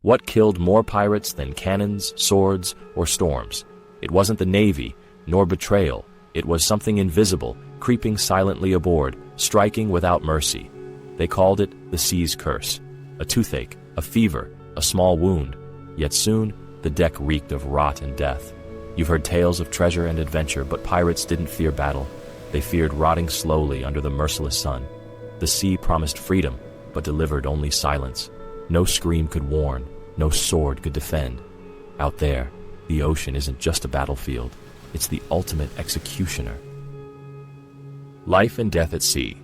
What killed more pirates than cannons, swords, or storms? It wasn't the navy, nor betrayal. It was something invisible, creeping silently aboard, striking without mercy. They called it the sea's curse. A toothache, a fever, a small wound. Yet soon, the deck reeked of rot and death. You've heard tales of treasure and adventure, but pirates didn't fear battle. They feared rotting slowly under the merciless sun. The sea promised freedom, but delivered only silence. No scream could warn, no sword could defend. Out there, the ocean isn't just a battlefield, it's the ultimate executioner. Life and death at sea.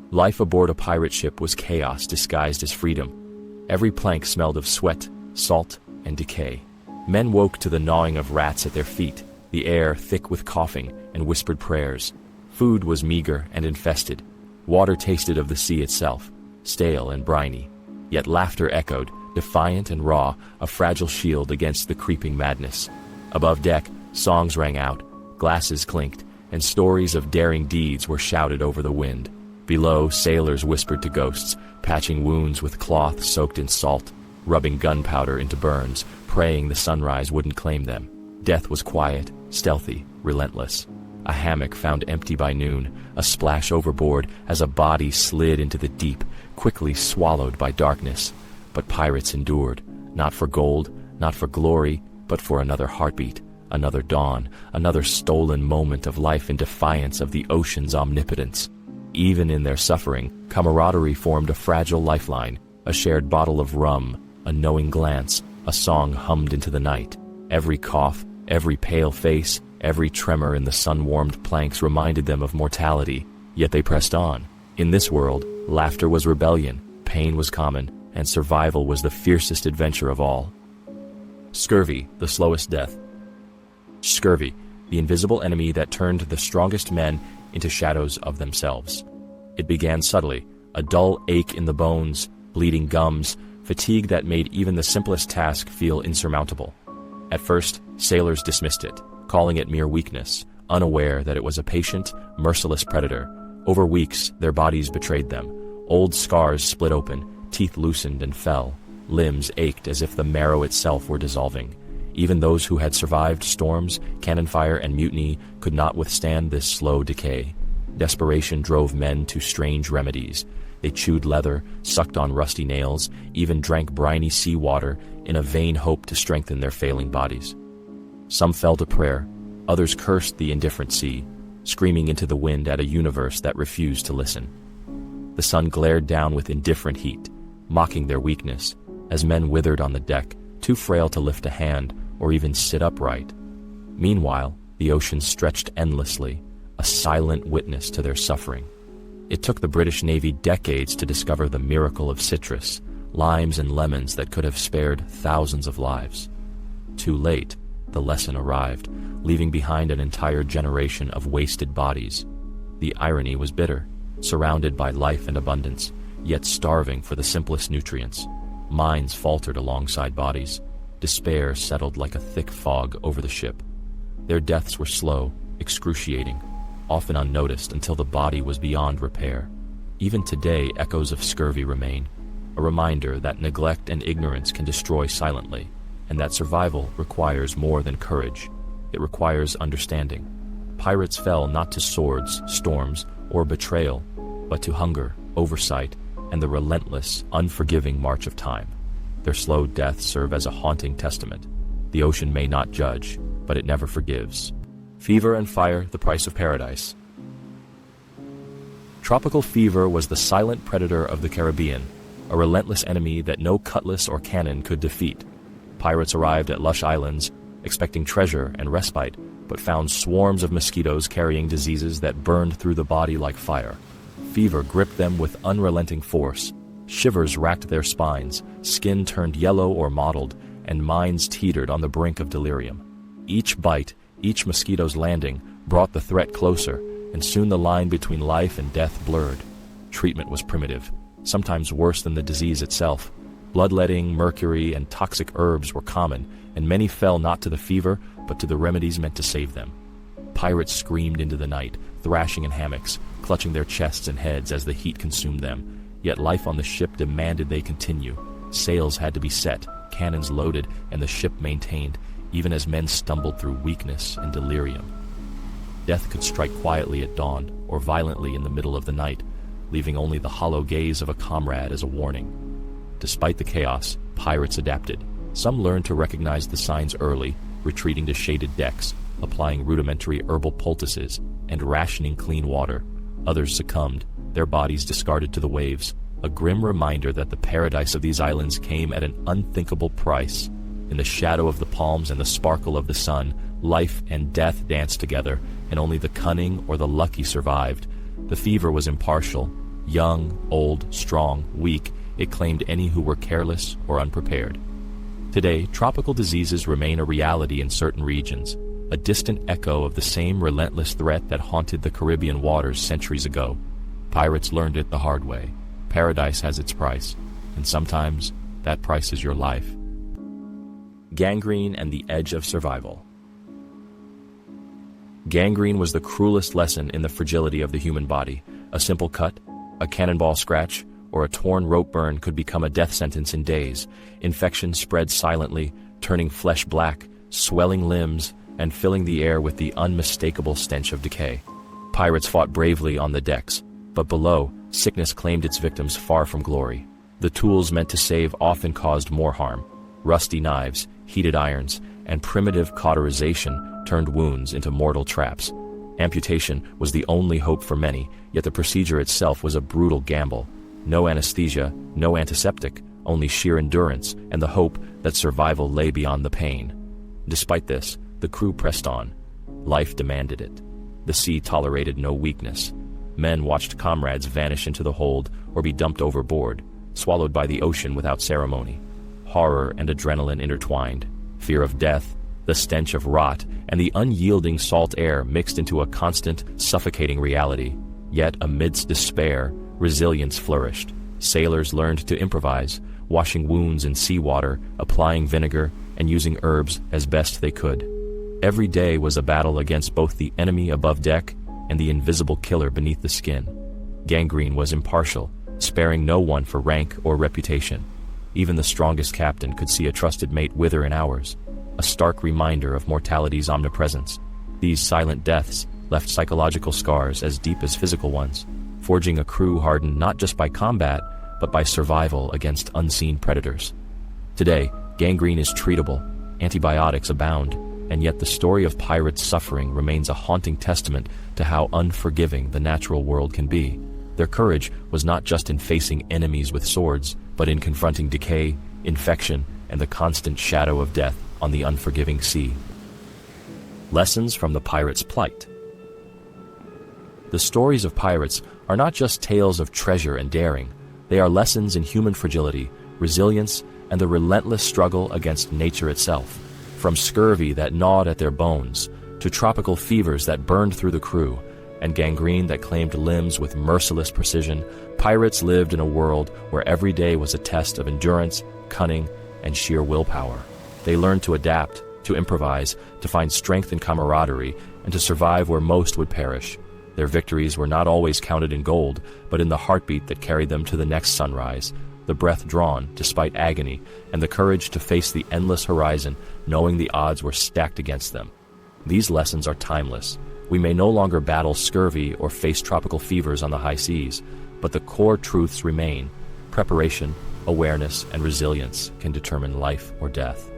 Life aboard a pirate ship was chaos disguised as freedom. Every plank smelled of sweat, salt, and decay. Men woke to the gnawing of rats at their feet, the air thick with coughing and whispered prayers. Food was meager and infested. Water tasted of the sea itself, stale and briny. Yet laughter echoed, defiant and raw, a fragile shield against the creeping madness. Above deck, songs rang out, glasses clinked, and stories of daring deeds were shouted over the wind. Below, sailors whispered to ghosts, patching wounds with cloth soaked in salt, rubbing gunpowder into burns, praying the sunrise wouldn't claim them. Death was quiet, stealthy, relentless. A hammock found empty by noon, a splash overboard as a body slid into the deep, quickly swallowed by darkness. But pirates endured, not for gold, not for glory, but for another heartbeat, another dawn, another stolen moment of life in defiance of the ocean's omnipotence. Even in their suffering, camaraderie formed a fragile lifeline, a shared bottle of rum, a knowing glance, a song hummed into the night. Every cough, every pale face, every tremor in the sun-warmed planks reminded them of mortality, yet they pressed on. In this world, laughter was rebellion, pain was common, and survival was the fiercest adventure of all. Scurvy, the slowest death. Scurvy, the invisible enemy that turned the strongest men into shadows of themselves. It began subtly, a dull ache in the bones, bleeding gums, fatigue that made even the simplest task feel insurmountable. At first, sailors dismissed it, calling it mere weakness, unaware that it was a patient, merciless predator. Over weeks, their bodies betrayed them. Old scars split open, teeth loosened and fell. Limbs ached as if the marrow itself were dissolving. Even those who had survived storms, cannon fire, and mutiny could not withstand this slow decay. Desperation drove men to strange remedies. They chewed leather, sucked on rusty nails, even drank briny seawater in a vain hope to strengthen their failing bodies. Some fell to prayer, others cursed the indifferent sea, screaming into the wind at a universe that refused to listen. The sun glared down with indifferent heat, mocking their weakness, as men withered on the deck, too frail to lift a hand or even sit upright. Meanwhile, the ocean stretched endlessly, a silent witness to their suffering. It took the British Navy decades to discover the miracle of citrus, limes and lemons that could have spared thousands of lives. Too late, the lesson arrived, leaving behind an entire generation of wasted bodies. The irony was bitter, surrounded by life and abundance, yet starving for the simplest nutrients. Minds faltered alongside bodies. Despair settled like a thick fog over the ship. Their deaths were slow, excruciating, often unnoticed until the body was beyond repair. Even today, echoes of scurvy remain, a reminder that neglect and ignorance can destroy silently, and that survival requires more than courage. It requires understanding. Pirates fell not to swords, storms, or betrayal, but to hunger, oversight, and the relentless, unforgiving march of time. Their slow deaths serve as a haunting testament. The ocean may not judge, but it never forgives. Fever and fire, the price of paradise. Tropical fever was the silent predator of the Caribbean, a relentless enemy that no cutlass or cannon could defeat. Pirates arrived at lush islands, expecting treasure and respite, but found swarms of mosquitoes carrying diseases that burned through the body like fire. Fever gripped them with unrelenting force. Shivers racked their spines, skin turned yellow or mottled, and minds teetered on the brink of delirium. Each bite, each mosquito's landing, brought the threat closer, and soon the line between life and death blurred. Treatment was primitive, sometimes worse than the disease itself. Bloodletting, mercury, and toxic herbs were common, and many fell not to the fever, but to the remedies meant to save them. Pirates screamed into the night, thrashing in hammocks, clutching their chests and heads as the heat consumed them. Yet life on the ship demanded they continue. Sails had to be set, cannons loaded, and the ship maintained, even as men stumbled through weakness and delirium. Death could strike quietly at dawn or violently in the middle of the night, leaving only the hollow gaze of a comrade as a warning. Despite the chaos, pirates adapted. Some learned to recognize the signs early, retreating to shaded decks, applying rudimentary herbal poultices, and rationing clean water. Others succumbed, their bodies discarded to the waves, a grim reminder that the paradise of these islands came at an unthinkable price. In the shadow of the palms and the sparkle of the sun, life and death danced together, and only the cunning or the lucky survived. The fever was impartial. Young, old, strong, weak, it claimed any who were careless or unprepared. Today, tropical diseases remain a reality in certain regions, a distant echo of the same relentless threat that haunted the Caribbean waters centuries ago. Pirates learned it the hard way. Paradise has its price, and sometimes that price is your life. Gangrene and the edge of survival. Gangrene was the cruelest lesson in the fragility of the human body. A simple cut, a cannonball scratch, or a torn rope burn could become a death sentence in days. Infection spread silently, turning flesh black, swelling limbs, and filling the air with the unmistakable stench of decay. Pirates fought bravely on the decks, but below, sickness claimed its victims far from glory. The tools meant to save often caused more harm. Rusty knives, heated irons, and primitive cauterization turned wounds into mortal traps. Amputation was the only hope for many, yet the procedure itself was a brutal gamble. No anesthesia, no antiseptic, only sheer endurance and the hope that survival lay beyond the pain. Despite this, the crew pressed on. Life demanded it. The sea tolerated no weakness. Men watched comrades vanish into the hold or be dumped overboard, swallowed by the ocean without ceremony. Horror and adrenaline intertwined. Fear of death, the stench of rot, and the unyielding salt air mixed into a constant, suffocating reality. Yet amidst despair, resilience flourished. Sailors learned to improvise, washing wounds in seawater, applying vinegar, and using herbs as best they could. Every day was a battle against both the enemy above deck and the invisible killer beneath the skin. Gangrene was impartial, sparing no one for rank or reputation. Even the strongest captain could see a trusted mate wither in hours, a stark reminder of mortality's omnipresence. These silent deaths left psychological scars as deep as physical ones, forging a crew hardened not just by combat, but by survival against unseen predators. Today, gangrene is treatable, antibiotics abound, and yet the story of pirates' suffering remains a haunting testament to how unforgiving the natural world can be. Their courage was not just in facing enemies with swords, but in confronting decay, infection, and the constant shadow of death on the unforgiving sea. Lessons from the pirate's plight. The stories of pirates are not just tales of treasure and daring. They are lessons in human fragility, resilience, and the relentless struggle against nature itself. From scurvy that gnawed at their bones, to tropical fevers that burned through the crew, and gangrene that claimed limbs with merciless precision, pirates lived in a world where every day was a test of endurance, cunning, and sheer willpower. They learned to adapt, to improvise, to find strength in camaraderie, and to survive where most would perish. Their victories were not always counted in gold, but in the heartbeat that carried them to the next sunrise, the breath drawn despite agony, and the courage to face the endless horizon, knowing the odds were stacked against them. These lessons are timeless. We may no longer battle scurvy or face tropical fevers on the high seas, but the core truths remain. Preparation, awareness, and resilience can determine life or death.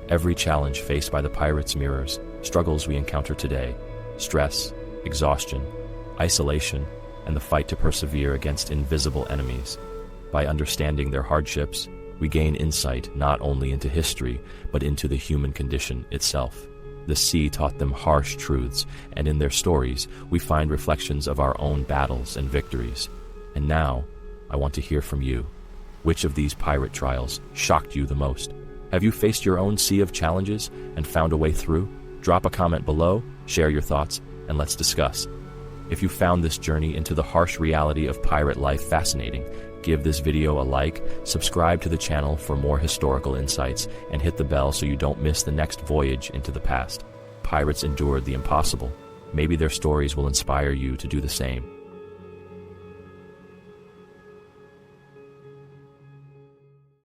Every challenge faced by the pirates mirrors struggles we encounter today: stress, exhaustion, isolation, and the fight to persevere against invisible enemies. By understanding their hardships, we gain insight not only into history, but into the human condition itself. The sea taught them harsh truths, and in their stories, we find reflections of our own battles and victories. And now, I want to hear from you. Which of these pirate trials shocked you the most? Have you faced your own sea of challenges and found a way through? Drop a comment below, share your thoughts, and let's discuss. If you found this journey into the harsh reality of pirate life fascinating, give this video a like, subscribe to the channel for more historical insights, and hit the bell so you don't miss the next voyage into the past. Pirates endured the impossible. Maybe their stories will inspire you to do the same.